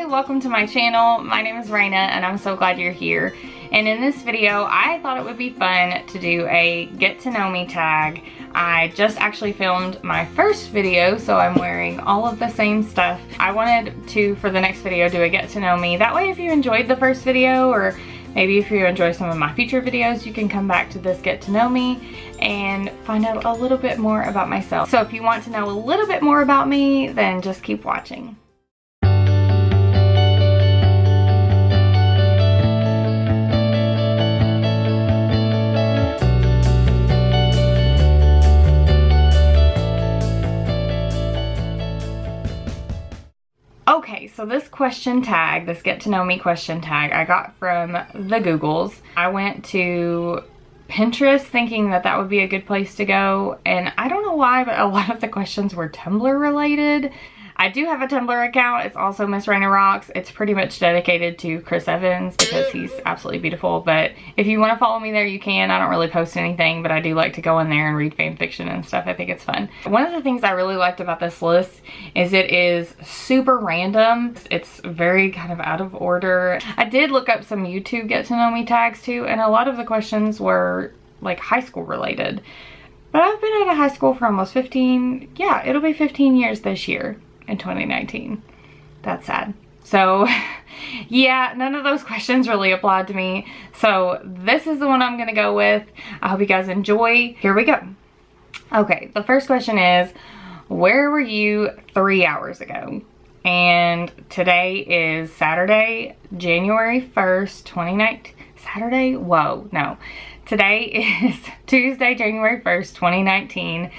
Hi, welcome to my channel. My name is Rayna and I'm so glad you're here. And in this video, I thought it would be fun to do a get to know me tag. I just actually filmed my first video, so I'm wearing all of the same stuff. I wanted to, for the next video, do a get to know me. That way if you enjoyed the first video, or maybe if you enjoy some of my future videos, you can come back to this get to know me and find out a little bit more about myself. So if you want to know a little bit more about me, then just keep watching. Okay, so this question tag, this get to know me question tag, I got from the Googles. I went to Pinterest thinking that that would be a good place to go, and I don't know why, but a lot of the questions were Tumblr related. I do have a Tumblr account. It's also MissRaynaROCKS. It's pretty much dedicated to Chris Evans because he's absolutely beautiful. But if you want to follow me there, you can. I don't really post anything, but I do like to go in there and read fan fiction and stuff. I think it's fun. One of the things I really liked about this list is it is super random. It's very kind of out of order. I did look up some YouTube get to know me tags too, and a lot of the questions were like high school related. But I've been out of high school for almost 15, yeah, it'll be 15 years this year. In 2019. That's sad. So yeah, none of those questions really applied to me. So this is the one I'm gonna go with. I hope you guys enjoy. Here we go. Okay, the first question is, where were you 3 hours ago? And today is Saturday, January 1st, 2019. Saturday? Whoa, no. Today is Tuesday, January 1st, 2019.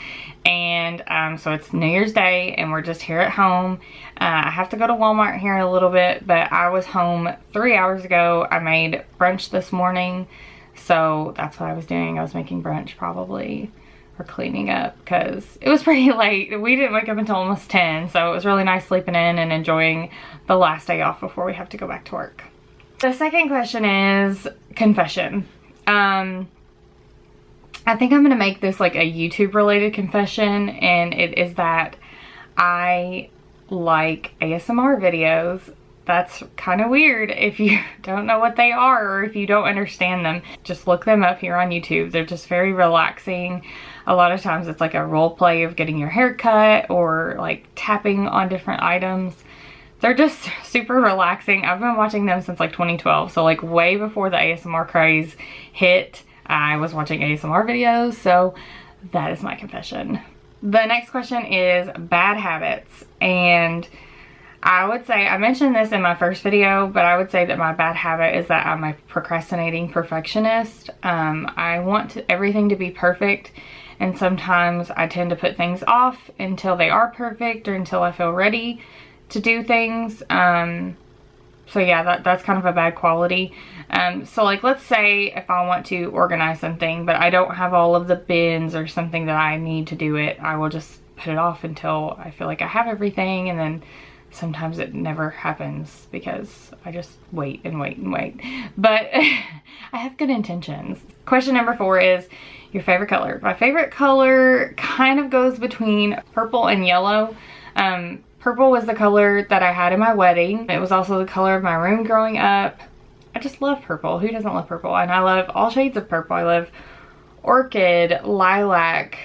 And so it's New Year's Day and we're just here at home. I have to go to Walmart here in a little bit, but I was home 3 hours ago. I made brunch this morning, so that's what I was doing. I was making brunch probably, or cleaning up, because it was pretty late. We didn't wake up until almost 10, so it was really nice sleeping in and enjoying the last day off before we have to go back to work. The second question is confession. I think I'm gonna make this like a YouTube related confession, and it is that I like ASMR videos. That's kind of weird if you don't know what they are or if you don't understand them. Just look them up here on YouTube. They're just very relaxing. A lot of times it's like a role play of getting your hair cut or like tapping on different items. They're just super relaxing. I've been watching them since like 2012, so like way before the ASMR craze hit. I was watching ASMR videos, so that is my confession. The next question is bad habits, and I would say, I mentioned this in my first video, but I would say that my bad habit is that I'm a procrastinating perfectionist. I want everything to be perfect, and sometimes I tend to put things off until they are perfect or until I feel ready to do things. So yeah, that's kind of a bad quality. So like, let's say if I want to organize something, but I don't have all of the bins or something that I need to do it, I will just put it off until I feel like I have everything, and then sometimes it never happens because I just wait and wait and wait. But I have good intentions. Question number 4 is your favorite color. My favorite color kind of goes between purple and yellow. Purple was the color that I had in my wedding. It was also the color of my room growing up. I just love purple. Who doesn't love purple? And I love all shades of purple. I love orchid, lilac,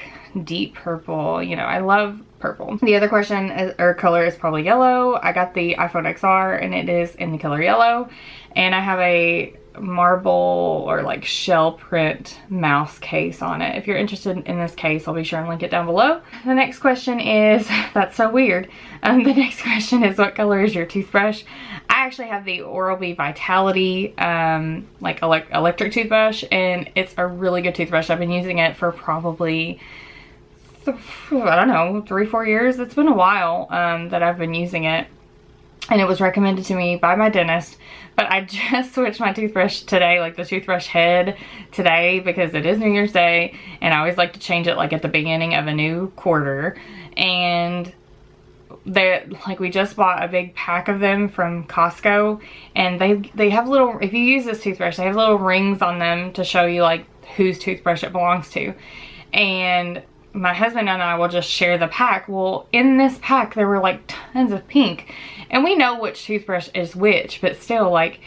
deep purple. You know, I love purple. The other question is, or color, is probably yellow. I got the iPhone XR and it is in the color yellow. And I have a marble or like shell print mouse case on it. If you're interested in this case, I'll be sure and link it down below. The next question is, that's so weird. The next question is, what color is your toothbrush? I actually have the Oral-B Vitality like electric toothbrush, and it's a really good toothbrush. I've been using it for probably, I don't know, 3-4 years. It's been a while that I've been using it. And it was recommended to me by my dentist, but I just switched my toothbrush today, like the toothbrush head today, because it is New Year's Day and I always like to change it like at the beginning of a new quarter. And we just bought a big pack of them from Costco, and they have little, if you use this toothbrush, they have little rings on them to show you like whose toothbrush it belongs to. And my husband and I will just share the pack. Well, in this pack there were like tons of pink, and we know which toothbrush is which, but still, like,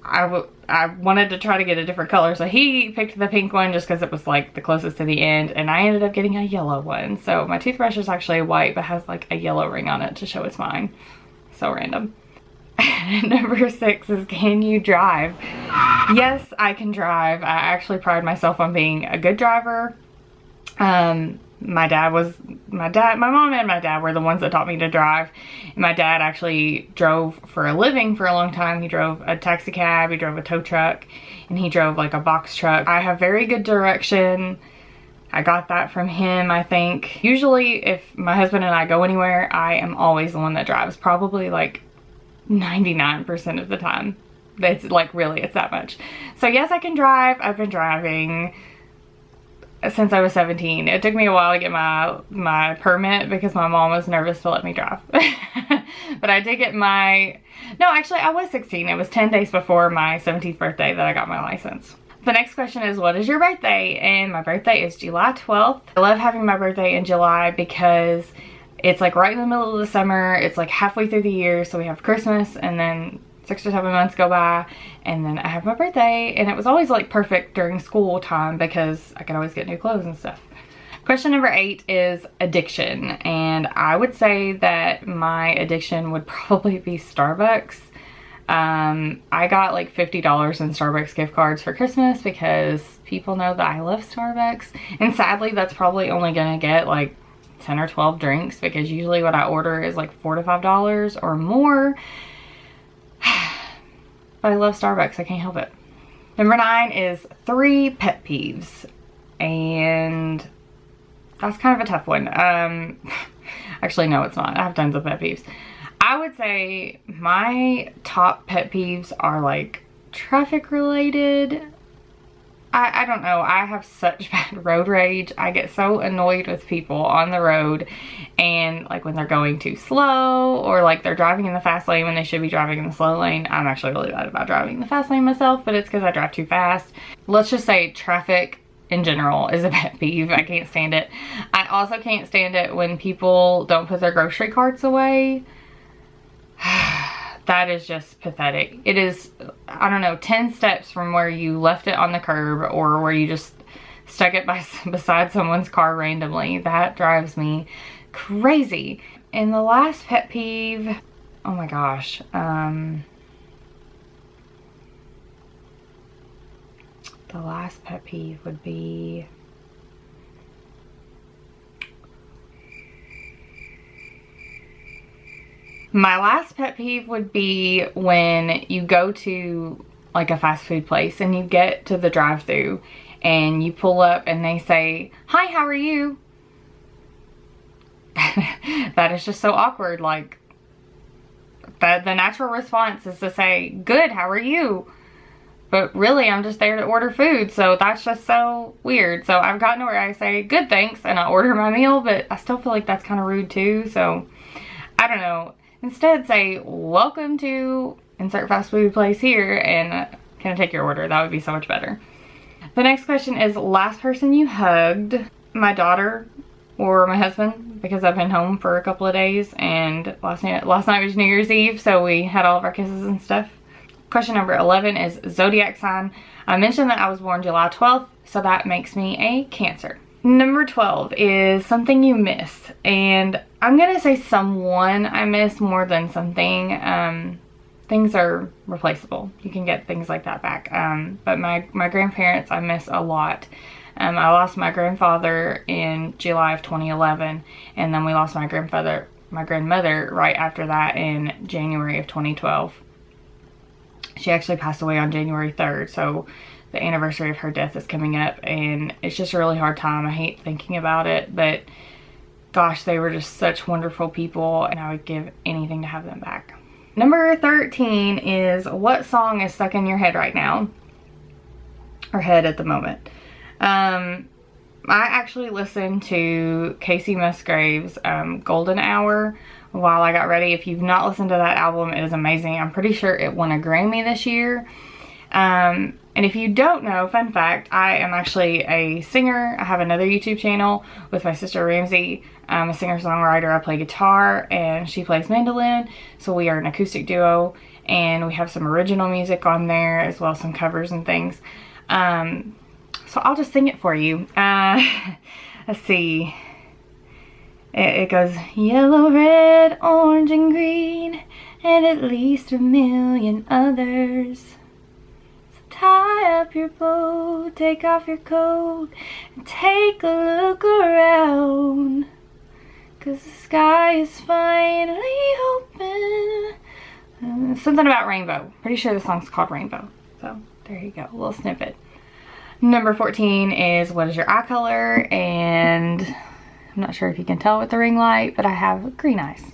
I wanted to try to get a different color, so he picked the pink one just because it was like the closest to the end, and I ended up getting a yellow one. So my toothbrush is actually white but has like a yellow ring on it to show it's mine. So random. Number 6 is, can you drive? Yes, I can drive. I actually pride myself on being a good driver. My mom and my dad were the ones that taught me to drive. And my dad actually drove for a living for a long time. He drove a taxi cab, he drove a tow truck, and he drove like a box truck. I have very good direction. I got that from him, I think. Usually if my husband and I go anywhere, I am always the one that drives, probably like 99% of the time. It's like, really, it's that much. So yes, I can drive. I've been driving since I was 17. It took me a while to get my permit because my mom was nervous to let me drive. But I did get my, no, actually I was 16. It was 10 days before my 17th birthday that I got my license. The next question is, what is your birthday? And my birthday is July 12th. I love having my birthday in July because it's like right in the middle of the summer. It's like halfway through the year. So we have Christmas, and then 6 or 7 months go by, and then I have my birthday. And it was always like perfect during school time because I could always get new clothes and stuff. Question number 8 is addiction. And I would say that my addiction would probably be Starbucks. I got like $50 in Starbucks gift cards for Christmas because people know that I love Starbucks. And sadly, that's probably only gonna get like 10 or 12 drinks because usually what I order is like $4 to $5 or more. But I love Starbucks, I can't help it. Number 9 is 3 pet peeves. And that's kind of a tough one. Actually, no, it's not. I have tons of pet peeves. I would say my top pet peeves are like traffic related. I don't know. I have such bad road rage. I get so annoyed with people on the road, and like when they're going too slow, or like they're driving in the fast lane when they should be driving in the slow lane. I'm actually really bad about driving in the fast lane myself, but it's because I drive too fast. Let's just say traffic in general is a pet peeve. I can't stand it. I also can't stand it when people don't put their grocery carts away. That is just pathetic. It is, I don't know, 10 steps from where you left it on the curb or where you just stuck it beside someone's car randomly. That drives me crazy. And the last pet peeve, oh my gosh. The last pet peeve would be, my last pet peeve would be when you go to like a fast food place and you get to the drive-thru and you pull up and they say, "Hi, how are you?" That is just so awkward. Like, the natural response is to say, "Good, how are you?" But really, I'm just there to order food, so that's just so weird. So I've gotten to where I say, "Good, thanks," and I order my meal, but I still feel like that's kind of rude too, so I don't know. Instead, say, "Welcome to insert fast food place here, and can I take your order?" That would be so much better. The next question is, last person you hugged. My daughter or my husband, because I've been home for a couple of days, and last night was New Year's Eve, so we had all of our kisses and stuff. Question number 11 is zodiac sign. I mentioned that I was born July 12th, so that makes me a Cancer. Number 12 is something you miss, and I'm gonna say someone I miss more than something. Things are replaceable. You can get things like that back. But my grandparents I miss a lot. I lost my grandfather in July of 2011, and then we lost my grandmother right after that in January of 2012. She actually passed away on January 3rd, so the anniversary of her death is coming up, and it's just a really hard time. I hate thinking about it, but gosh, they were just such wonderful people, and I would give anything to have them back. Number 13 is, what song is stuck in your head right now? Or head at the moment. I actually listened to Casey Musgrave's Golden Hour while I got ready. If you've not listened to that album, it is amazing. I'm pretty sure it won a Grammy this year. And if you don't know, fun fact, I am actually a singer. I have another YouTube channel with my sister Ramsey. I'm a singer-songwriter. I play guitar and she plays mandolin. So we are an acoustic duo, and we have some original music on there as well as some covers and things. So I'll just sing it for you. Let's see. It goes, yellow, red, orange, and green, and at least a million others. Tie up your bow, take off your coat, and take a look around, 'cause the sky is finally open. Something about rainbow. Pretty sure the song's called Rainbow. So there you go, a little snippet. Number 14 is what is your eye color? And I'm not sure if you can tell with the ring light, but I have green eyes.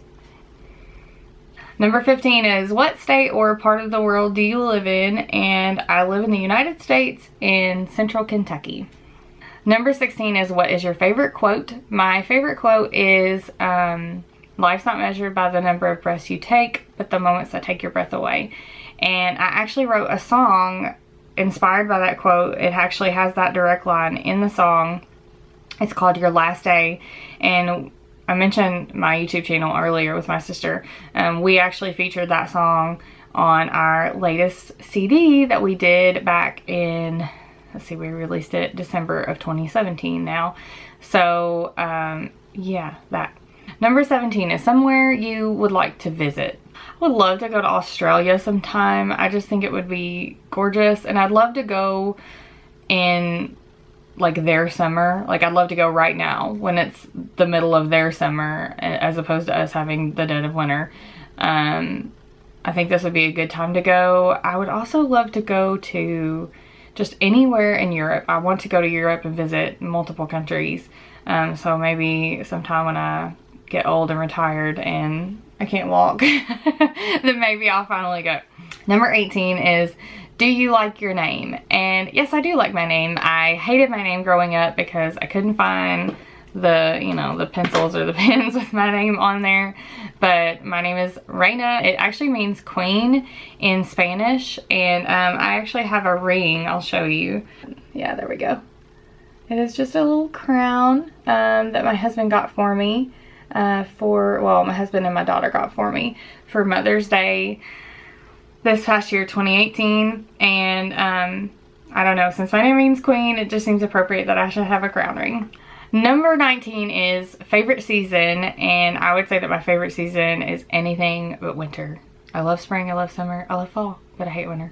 Number 15 is what state or part of the world do you live in? And I live in the United States in central Kentucky. Number 16 is what is your favorite quote? My favorite quote is, life's not measured by the number of breaths you take, but the moments that take your breath away. And I actually wrote a song inspired by that quote. It actually has that direct line in the song. It's called Your Last Day, and I mentioned my YouTube channel earlier with my sister. We actually featured that song on our latest CD that we did back in, let's see, we released it December of 2017 now. So yeah, that. Number 17 is somewhere you would like to visit. I would love to go to Australia sometime. I just think it would be gorgeous, and I'd love to go in like their summer. Like I'd love to go right now when it's the middle of their summer as opposed to us having the dead of winter. I think this would be a good time to go. I would also love to go to just anywhere in Europe. I want to go to Europe and visit multiple countries. So maybe sometime when I get old and retired and I can't walk, then maybe I'll finally go. Number 18 is, do you like your name? And yes, I do like my name. I hated my name growing up because I couldn't find the, you know, the pencils or the pens with my name on there. But my name is Rayna. It actually means queen in Spanish. And I actually have a ring. I'll show you. Yeah, there we go. It is just a little crown that my husband got for me. Well, my husband and my daughter got for me for Mother's Day this past year, 2018. And I don't know, since my name means queen, it just seems appropriate that I should have a crown ring. Number 19 is favorite season, and I would say that my favorite season is anything but winter. I love spring, I love summer, I love fall, but I hate winter.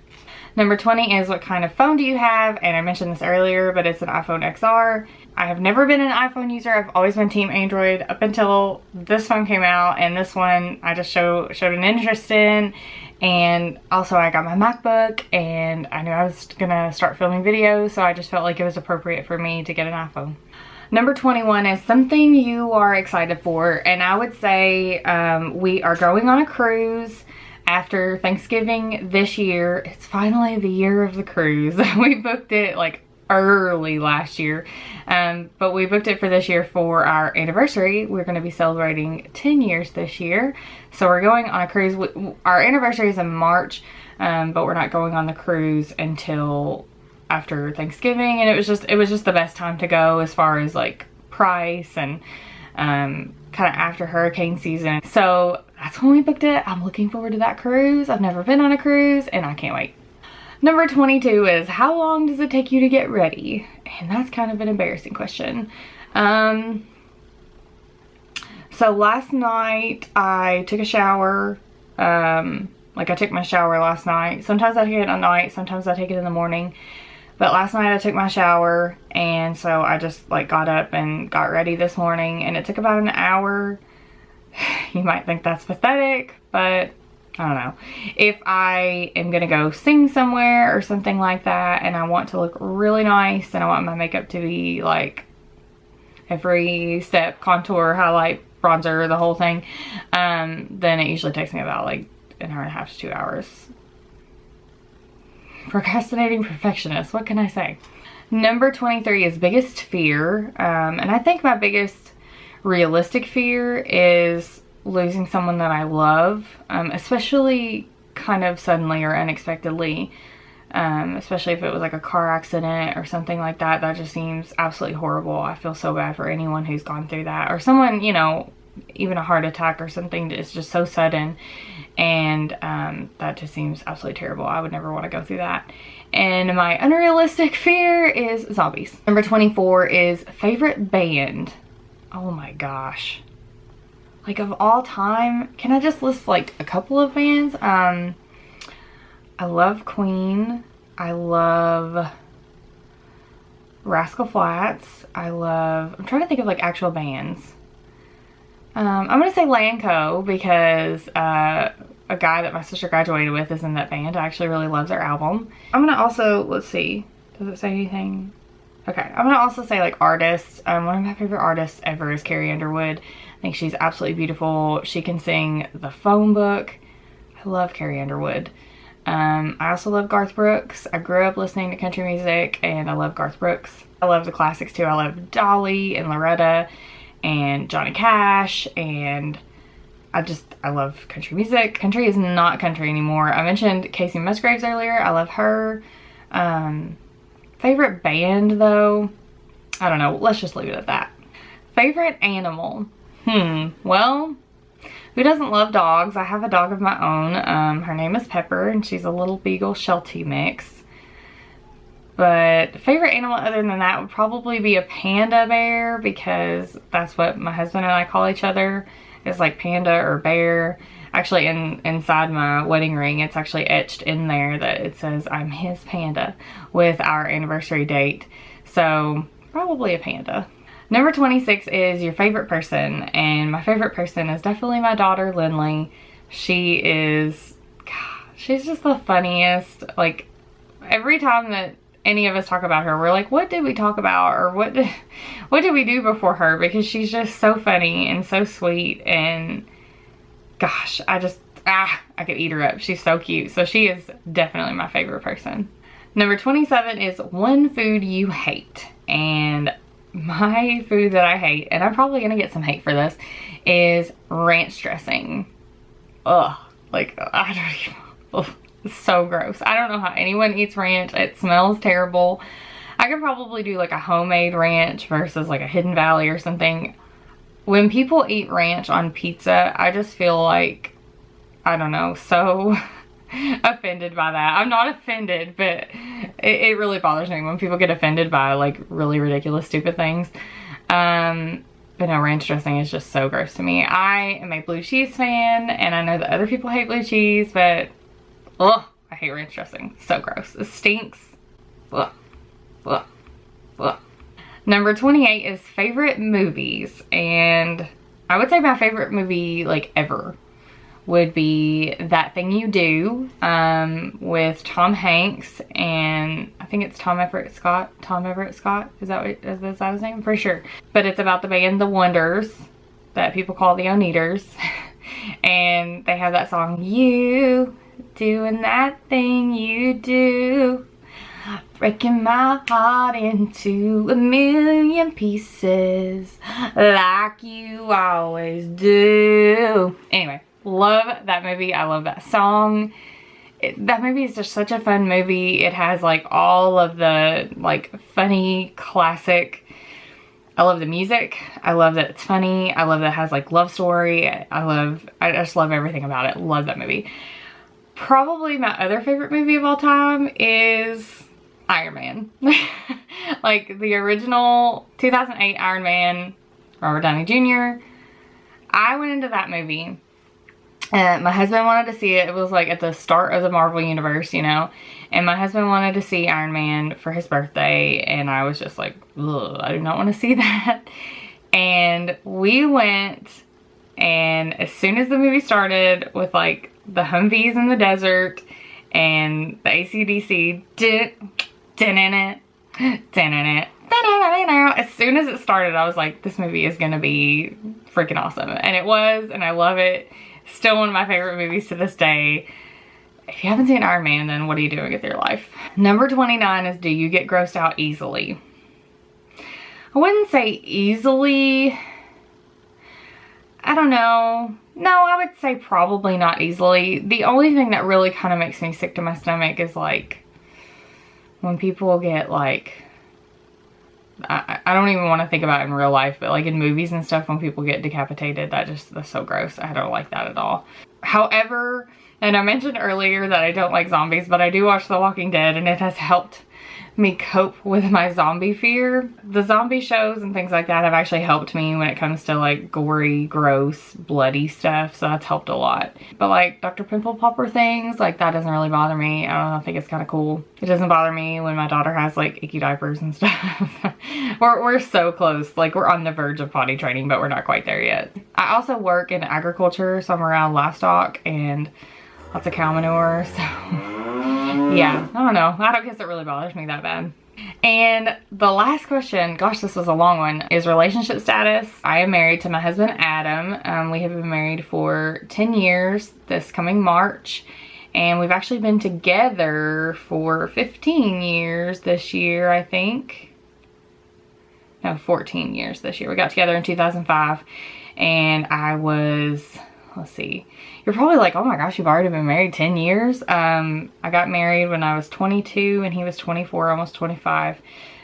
Number 20 is what kind of phone do you have? And I mentioned this earlier, but it's an iPhone XR. I have never been an iPhone user. I've always been team Android up until this phone came out, and this one I just showed an interest in. And also I got my MacBook, and I knew I was gonna start filming videos, so I just felt like it was appropriate for me to get an iPhone. Number 21 is something you are excited for, and I would say we are going on a cruise after Thanksgiving this year. It's finally the year of the cruise. We booked it like early last year, but we booked it for this year for our anniversary. We're going to be celebrating 10 years this year, so we're going on a cruise. Our anniversary is in March, but we're not going on the cruise until after Thanksgiving, and it was just the best time to go as far as like price and kind of after hurricane season. So that's when we booked it. I'm looking forward to that cruise. I've never been on a cruise and I can't wait. Number 22 is how long does it take you to get ready? And that's kind of an embarrassing question. So last night I took a shower. Like I took my shower last night. Sometimes I take it at night, sometimes I take it in the morning. But last night I took my shower, and so I just like got up and got ready this morning, and it took about an hour. You might think that's pathetic, but I don't know. If I am gonna go sing somewhere or something like that, and I want to look really nice, and I want my makeup to be like every step, contour, highlight, bronzer, the whole thing, then it usually takes me about like an hour and a half to 2 hours. Procrastinating perfectionist, what can I say? Number 23 is biggest fear, and I think my biggest realistic fear is losing someone that I love, especially kind of suddenly or unexpectedly. especially if it was like a car accident or something like that. That just seems absolutely horrible. I feel so bad for anyone who's gone through that, or someone, you know, even a heart attack or something. It's just so sudden, and that just seems absolutely terrible. I would never want to go through that. And my unrealistic fear is zombies. Number 24 is favorite band. Oh my gosh. Like, of all time, can I just list like a couple of bands? I love Queen. I love Rascal Flatts. I'm trying to think of like actual bands. I'm gonna say Lanco because a guy that my sister graduated with is in that band. I actually really love their album. I'm gonna also, let's see, does it say anything? Okay, I'm gonna also say like artists. One of my favorite artists ever is Carrie Underwood. I think she's absolutely beautiful. She can sing The Phone Book. I love Carrie Underwood. I also love Garth Brooks. I grew up listening to country music and I love Garth Brooks. I love the classics too. I love Dolly and Loretta and Johnny Cash, and I love country music. Country is not country anymore. I mentioned Casey Musgraves earlier. I love her. Favorite band though, I don't know. Let's just leave it at that. Favorite animal. Well, who doesn't love dogs? I have a dog of my own. Her name is Pepper, and she's a little Beagle Sheltie mix. But favorite animal other than that would probably be a panda bear, because that's what my husband and I call each other. It's like panda or bear. Actually, inside my wedding ring, it's actually etched in there that it says I'm his panda with our anniversary date. So probably a panda. Number 26 is your favorite person, and my favorite person is definitely my daughter Lindley. She is, God, she's just the funniest. Like, every time that any of us talk about her, we're like, what did we talk about, or what did we do before her? Because she's just so funny and so sweet, and gosh, I could eat her up. She's so cute. So she is definitely my favorite person. Number 27 is one food you hate. And my food that I hate, and I'm probably gonna get some hate for this, is ranch dressing. Ugh, like, I don't even, ugh, it's so gross. I don't know how anyone eats ranch. It smells terrible. I could probably do like a homemade ranch versus like a Hidden Valley or something. When people eat ranch on pizza, I just feel like, I don't know, so offended by that. I'm not offended, but it really bothers me when people get offended by like really ridiculous, stupid things. But no, ranch dressing is just so gross to me. I am a blue cheese fan, and I know that other people hate blue cheese, but ugh, I hate ranch dressing. So gross. It stinks. Ugh. Ugh. Ugh. Number 28 is favorite movies, and I would say my favorite movie like ever would be That Thing You Do, with Tom Hanks, and I think it's Tom Everett Scott. Is that his name? I'm pretty sure. But it's about the band The Wonders that people call the Oneaters. And they have that song, You Doing That Thing You Do, breaking my heart into a million pieces like you always do. Anyway, love that movie. I love that song. That movie is just such a fun movie. It has like all of the like funny classic. I love the music. I love that it's funny. I love that it has like love story. I just love everything about it. Love that movie. Probably my other favorite movie of all time is Iron Man. Like the original 2008 Iron Man, Robert Downey Jr. I went into that movie. My husband wanted to see it. It was like at the start of the Marvel universe, you know. And my husband wanted to see Iron Man for his birthday. And I was just like, ugh, I do not want to see that. And we went, and as soon as the movie started with like the Humvees in the desert and the AC/DC, as soon as it started, I was like, this movie is gonna be freaking awesome. And it was, and I love it. Still one of my favorite movies to this day. If you haven't seen Iron Man, then what are you doing with your life? Number 29 is, do you get grossed out easily? I wouldn't say easily. I don't know. No, I would say probably not easily. The only thing that really kind of makes me sick to my stomach is like when people get like, I don't even want to think about it in real life, but like in movies and stuff, when people get decapitated, that's so gross. I don't like that at all. However, and I mentioned earlier that I don't like zombies, but I do watch The Walking Dead, and it has helped me cope with my zombie fear. The zombie shows and things like that have actually helped me when it comes to like gory, gross, bloody stuff, so that's helped a lot. But like Dr. Pimple Popper things, like that doesn't really bother me. I don't know, I think it's kind of cool. It doesn't bother me when my daughter has like icky diapers and stuff. We're so close, like we're on the verge of potty training, but we're not quite there yet. I also work in agriculture, so I'm around livestock and lots of cow manure, so yeah, I don't know. I don't guess it really bothers me that bad. And the last question, gosh, this was a long one, is relationship status. I am married to my husband, Adam. We have been married for 10 years this coming March. And we've actually been together for 15 years this year, I think. No, 14 years this year. We got together in 2005. And I was, let's see, you're probably like, oh my gosh, you've already been married 10 years. I got married when I was 22 and he was 24, almost 25.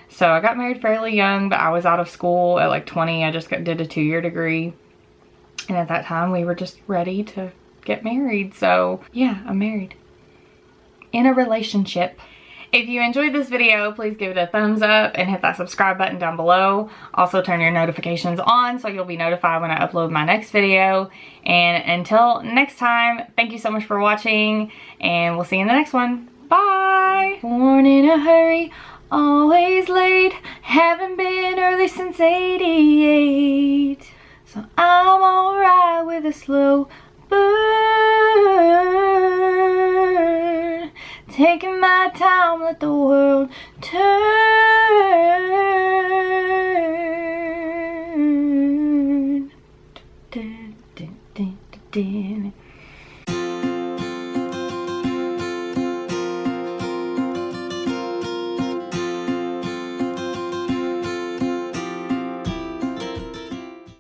So I got married fairly young, but I was out of school at like 20. I just did a 2-year degree. And at that time we were just ready to get married. So yeah, I'm married. In a relationship. If you enjoyed this video, please give it a thumbs up and hit that subscribe button down below. Also turn your notifications on so you'll be notified when I upload my next video. And until next time, thank you so much for watching, and we'll see you in the next one. Bye! Born in a hurry, always late, haven't been early since '88. So I'm alright with a slow burn. Taking my time, let the world turn.